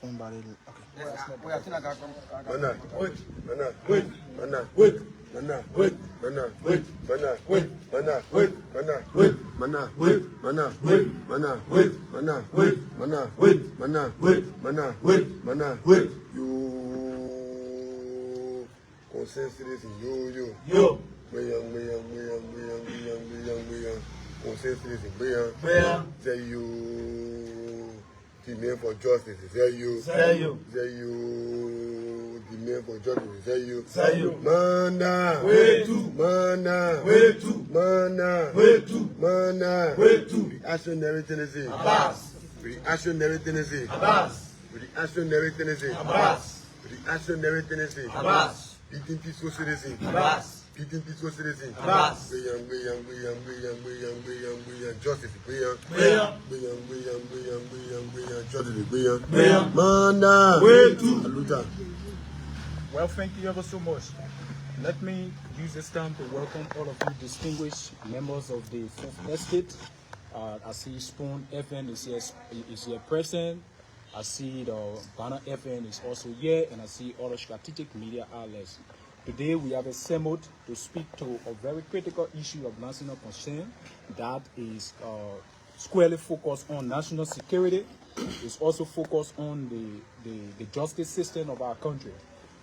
somebody. Okay. Consensus yo. Consensus say you. Demand for justice, say you. Demand for justice, say you. Mana. Reactionary tendency. Reactionary tendency. Reactionary tendency. Reactionary tendency. Beating peaceful citizen. Beating peaceful citizen. Justice. Well, thank you ever so much. Let me use this time to welcome all of you distinguished members of the Fifth Estate. I see Spoon FN is here present. I see the Banner FN is also here, and I see other strategic media outlets. Today we have assembled to speak to a very critical issue of national concern that is squarely focused on national security. It's also focused on the justice system of our country.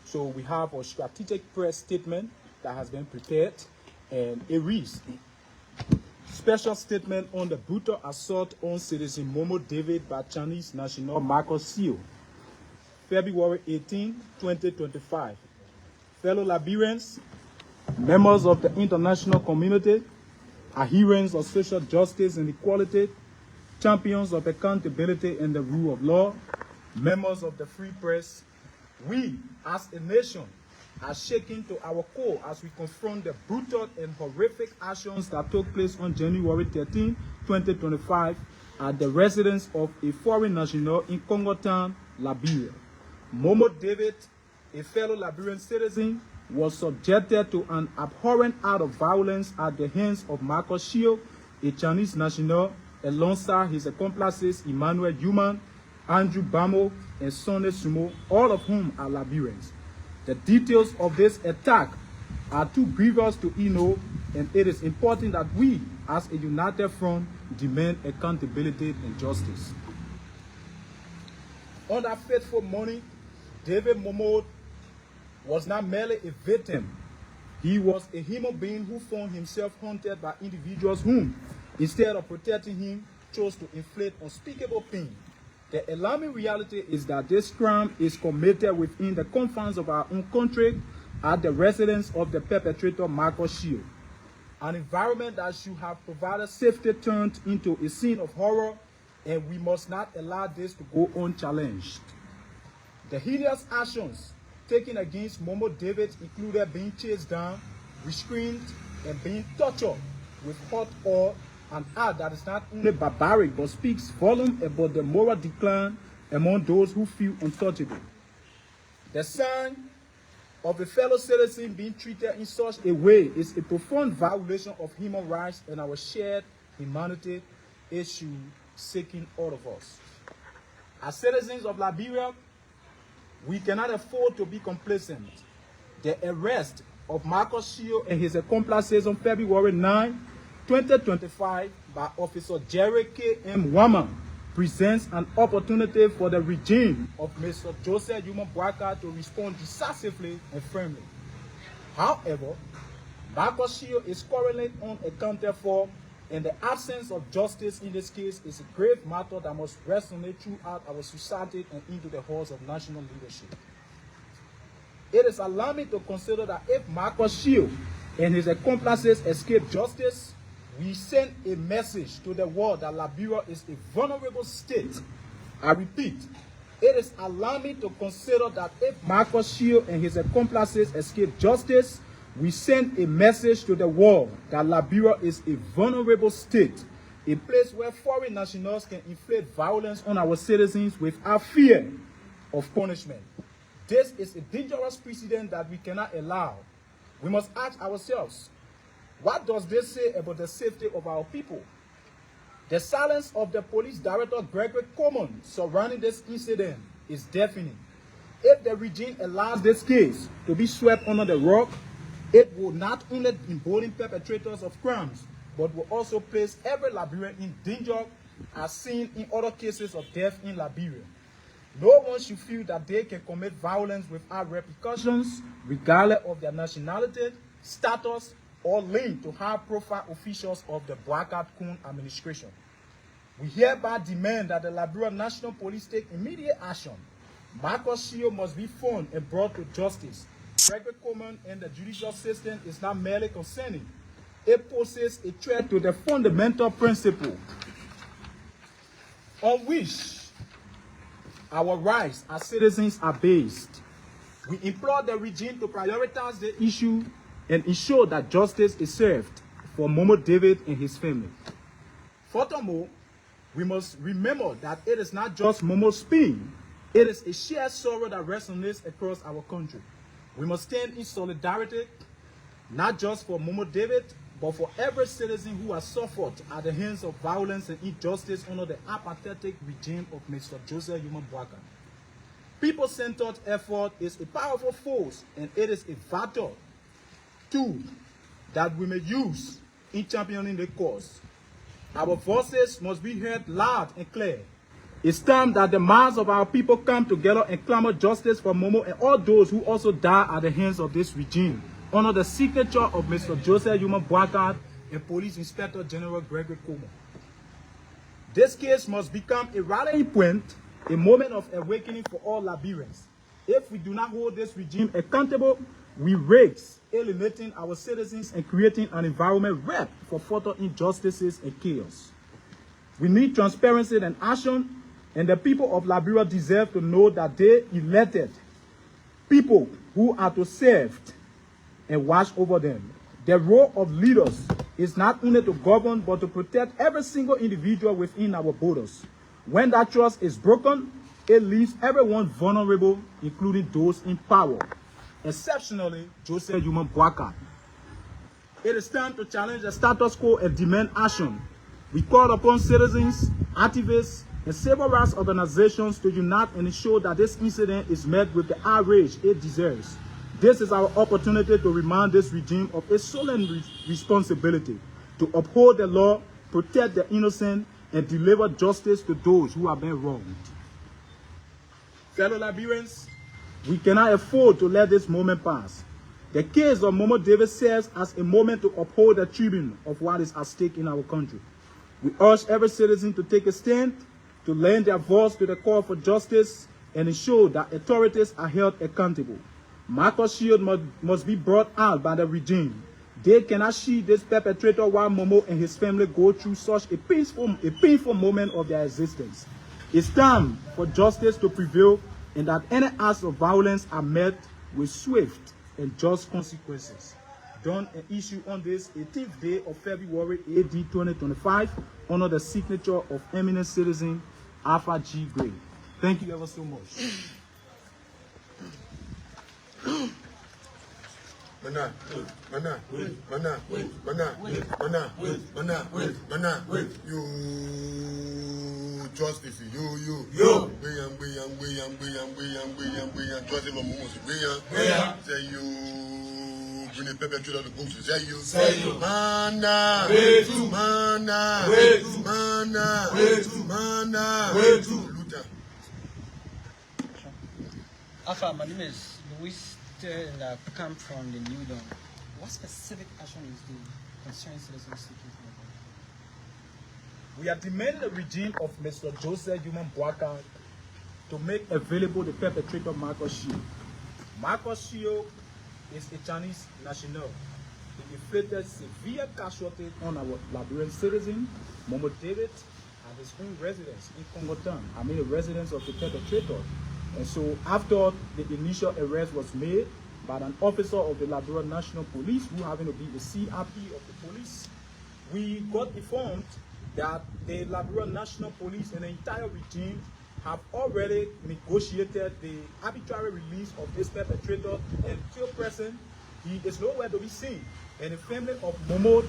So we have a strategic press statement that has been prepared, and it reads: special statement on the brutal assault on citizen Momo David by Chinese national Marcus Seal, February 18, 2025. Fellow Liberians, members of the international community, adherents of social justice and equality, champions of accountability and the rule of law, members of the free press, we as a nation are shaken to our core as we confront the brutal and horrific actions that took place on January 13, 2025 at the residence of a foreign national in Congo Town, Liberia. Momo David, a fellow Liberian citizen, was subjected to an abhorrent act of violence at the hands of Marcus Shield, a Chinese national, alongside his accomplices Emmanuel Human, Andrew Bamo, and Sonny Sumo, all of whom are Liberians. The details of this attack are too grievous to know, and it is important that we, as a united front, demand accountability and justice. On that fateful morning, David Momo was not merely a victim. He was a human being who found himself haunted by individuals whom, instead of protecting him, chose to inflict unspeakable pain. The alarming reality is that this crime is committed within the confines of our own country at the residence of the perpetrator, Marcus Shield. An environment that should have provided safety turned into a scene of horror, and we must not allow this to go unchallenged. The heinous actions taken against Momo David included being chased down, restrained, and being tortured with hot oil, an act that is not only barbaric but speaks volumes about the moral decline among those who feel untouchable. The sign of a fellow citizen being treated in such a way is a profound violation of human rights and our shared humanity issue seeking all of us. As citizens of Liberia, we cannot afford to be complacent. The arrest of Marcus Shield and his accomplices on February 9, 2025 by Officer Jerry K.M. Wama presents an opportunity for the regime of Mr. Joseph Human Bwaka to respond decisively and firmly. However, Marcus Shield is currently unaccounted for, and the absence of justice in this case is a grave matter that must resonate throughout our society and into the halls of national leadership. It is alarming to consider that if Marcus Shield and his accomplices escape justice, we send a message to the world that Liberia is a vulnerable state. I repeat, it is alarming to consider that if Marcus Shield and his accomplices escape justice, we send a message to the world that Liberia is a vulnerable state, a place where foreign nationals can inflict violence on our citizens without fear of punishment. This is a dangerous precedent that we cannot allow. We must ask ourselves, what does this say about the safety of our people? The silence of the police director Gregory Coleman surrounding this incident is deafening. If the regime allows this case to be swept under the rug, it will not only embolden perpetrators of crimes, but will also place every Liberian in danger, as seen in other cases of death in Liberia. No one should feel that they can commit violence without repercussions, regardless of their nationality, status, or link to high-profile officials of the Boakat-Kun administration. We hereby demand that the Liberia National Police take immediate action. Marcus Shio must be found and brought to justice. Gregory Coleman and the judicial system is not merely concerning. It poses a threat to the fundamental principle on which our rights as citizens are based. We implore the regime to prioritize the issue and ensure that justice is served for Momo David and his family. Furthermore, we must remember that it is not just Momo's pain, it is a shared sorrow that resonates across our country. We must stand in solidarity, not just for Momo David, but for every citizen who has suffered at the hands of violence and injustice under the apathetic regime of Mr. Joseph Human Boakat. People-centered effort is a powerful force, and it is a vital tool that we may use in championing the cause. Our voices must be heard loud and clear. It's time that the minds of our people come together and clamor justice for Momo and all those who also die at the hands of this regime, under the signature of Mr. Joseph Human Boakat and Police Inspector General Gregory Coleman. This case must become a rallying point, a moment of awakening for all Liberians. If we do not hold this regime accountable, we risk alienating our citizens and creating an environment ripe for further injustices and chaos. We need transparency and action, and the people of Liberia deserve to know that they elected people who are to serve and watch over them. The role of leaders is not only to govern, but to protect every single individual within our borders. When that trust is broken, it leaves everyone vulnerable, including those in power, exceptionally Joseph Human Boakat. It is time to challenge the status quo and demand action. We call upon citizens, activists, and civil rights organizations to unite and ensure that this incident is met with the outrage it deserves. This is our opportunity to remind this regime of its solemn responsibility to uphold the law, protect the innocent, and deliver justice to those who have been wronged. Fellow Liberians, we cannot afford to let this moment pass. The case of Momo David serves as a moment to uphold the tribune of what is at stake in our country. We urge every citizen to take a stand, to lend their voice to the call for justice, and ensure that authorities are held accountable. Marcus Shield must be brought out by the regime. They cannot shield this perpetrator while Momo and his family go through such a painful moment of their existence. It's time for justice to prevail, and that any acts of violence are met with swift and just consequences. Done and issued on this 18th day of February AD 2025 under the signature of eminent citizen Alpha G. Gray. Thank you ever so much. You justice, you. Justice for Momo, say you. Bring the perpetrator to go to say you. Mana. Luther. Alpha, my name is Louis and I come from the New Dawn. What specific action is the concerned citizens seeking from the We are demanding the regime of Mr. Joseph Human Boakat to make available the perpetrator Marcus Shio. Marcus Shio is a Chinese national. He inflicted severe casualties on our Liberian citizen, Momo David, at his own residence in Congotan, the residence of the perpetrator. And so after the initial arrest was made by an officer of the Liberia National Police, who happened to be the CRP of the police, we got informed that the Liberia National Police and the entire regime have already negotiated the arbitrary release of this perpetrator, and till present, he is nowhere to be seen. And the family of Momo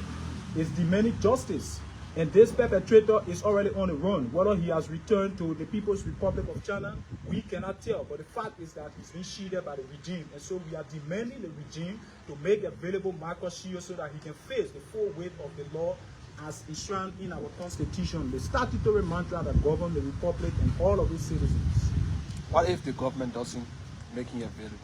is demanding justice. And this perpetrator is already on the run. Whether he has returned to the People's Republic of China, we cannot tell. But the fact is that he's been shielded by the regime. And so we are demanding the regime to make available Marcus Shields so that he can face the full weight of the law as enshrined in our Constitution, the statutory mantra that governs the Republic and all of its citizens. What if the government doesn't make it available?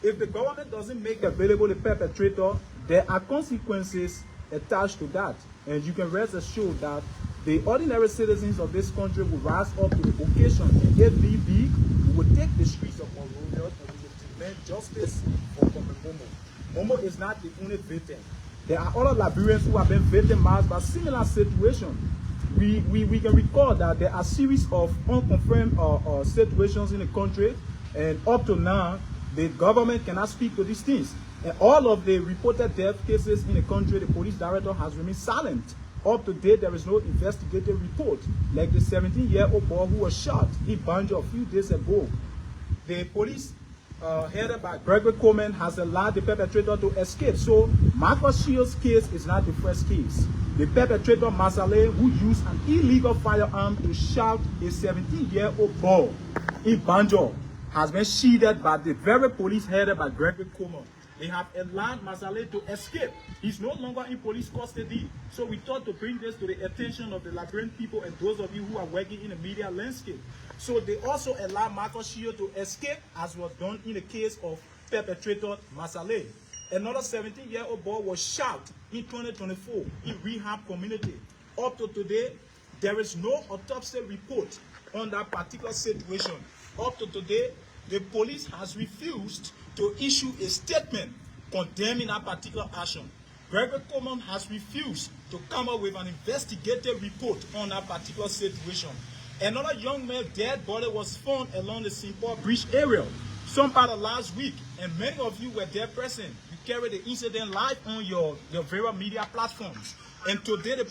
If the government doesn't make available the perpetrator, there are consequences attached to that. And you can rest assured that the ordinary citizens of this country will rise up to the occasion. And if need be, we will take the streets of Monrovia and we will demand justice for Momo. Momo is not the only victim. There are other Liberians who have been victimized by similar situations. We can recall that there are a series of unconfirmed situations in the country, and up to now, the government cannot speak to these things. And all of the reported death cases in the country, the police director has remained silent. Up to date, there is no investigative report, like the 17-year-old boy who was shot in Banjo a few days ago. The police, headed by Gregory Coleman, has allowed the perpetrator to escape. So Marcus Shields' case is not the first case. The perpetrator, Masale, who used an illegal firearm to shoot a 17-year-old boy in Banjo, has been shielded by the very police headed by Gregory Coleman. They have allowed Masale to escape. He's no longer in police custody. So we thought to bring this to the attention of the Liberian people and those of you who are working in the media landscape. So they also allowed Marcus Shields to escape, as was done in the case of perpetrator Masale. Another 17-year-old boy was shot in 2024 in rehab community. Up to today, there is no autopsy report on that particular situation. Up to today, the police has refused to issue a statement condemning that particular action. Gregory Coleman has refused to come up with an investigative report on that particular situation. Another young man's dead body was found along the St. Paul Bridge area some part of last week, and many of you were there present. You carried the incident live on your various media platforms. And today the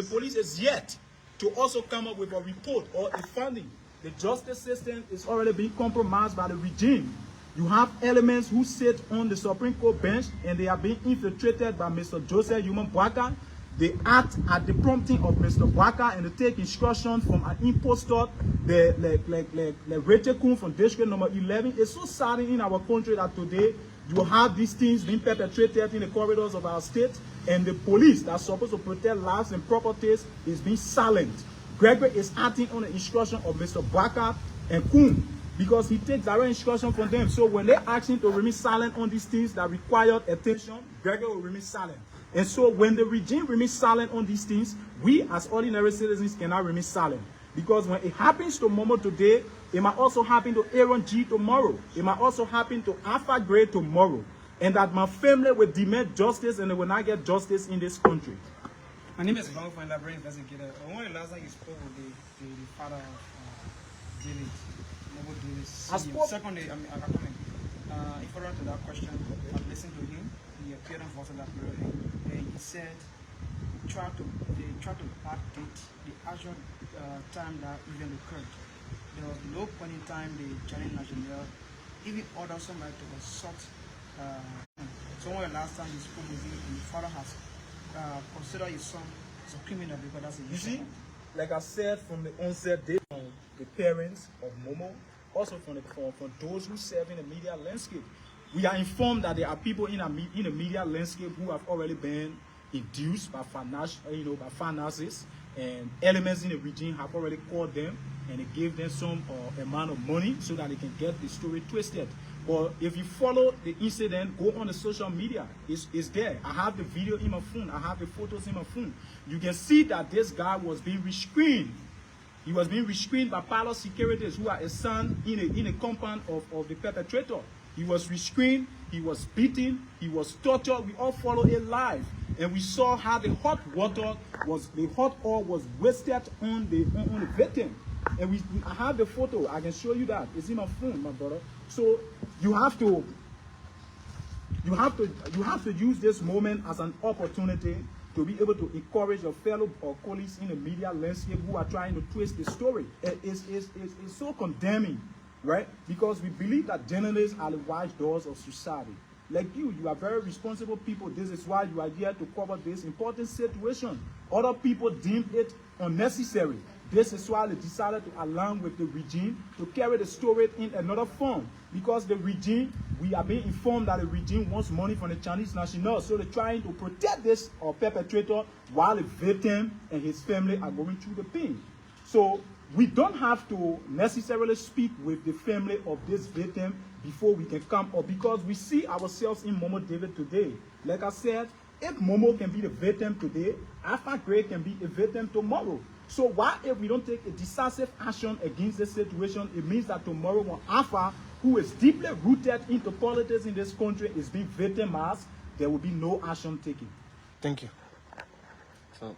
police is yet to also come up with a report or a finding. The justice system is already being compromised by the regime. You have elements who sit on the Supreme Court bench and they are being infiltrated by Mr. Joseph Human Bwaka. They act at the prompting of Mr. Bwaka and they take instructions from an impostor, like Rachel Kuhn from District Number 11. It's so sad in our country that today you have these things being perpetrated in the corridors of our state, and the police that's supposed to protect lives and properties is being silent. Gregory is acting on the instruction of Mr. Bwaka and Kuhn, because he takes direct instruction from them. So when they ask him to remain silent on these things that require attention, Gregory will remain silent. And so when the regime remains silent on these things, we as ordinary citizens cannot remain silent. Because when it happens to Momo today, it might also happen to Aaron G tomorrow. It might also happen to Alpha Gray tomorrow. And that my family will demand justice and they will not get justice in this country. My name is Bang from Liberia investigator. When the last time you spoke with the father of David, secondly, I comment. In further to that question, I listened to him. He appeared on Voice of that period, and he said they tried to backdate the actual time that event occurred. There was no point in time the Chinese national even ordered somebody to assault. So when the last time he spoke with him, and the father has considered his son as a criminal because that's a You see, like I said from the onset, they from the parents of Momo, also from those who serve in the media landscape. We are informed that there are people in the media landscape who have already been induced by finances, and elements in the regime have already called them and they gave them some amount of money so that they can get the story twisted. But if you follow the incident, go on the social media, it's there. I have the video in my phone, I have the photos in my phone. You can see that this guy was being restrained. He was being restrained by palace securities who are assigned in a compound of the perpetrator. He was restrained, he was beaten, he was tortured. We all followed it live. And we saw how the hot oil was wasted on the victim. And I have the photo, I can show you that. It's in my phone, my brother. So you have to use this moment as an opportunity to be able to encourage your fellow colleagues in the media landscape who are trying to twist the story. It's so condemning, right? Because we believe that journalists are the watchdogs of society. Like you are very responsible people. This is why you are here to cover this important situation. Other people deemed it unnecessary. This is why they decided to align with the regime to carry the story in another form. Because the regime, we are being informed that the regime wants money from the Chinese nationals. So they're trying to protect this perpetrator while the victim and his family are going through the pain. So we don't have to necessarily speak with the family of this victim before we can come up, because we see ourselves in Momo David today. Like I said, if Momo can be the victim today, Alpha Gray can be a victim tomorrow. So why if we don't take a decisive action against this situation, it means that tomorrow when Alpha, who is deeply rooted into politics in this country, is being victimized, there will be no action taken. Thank you. So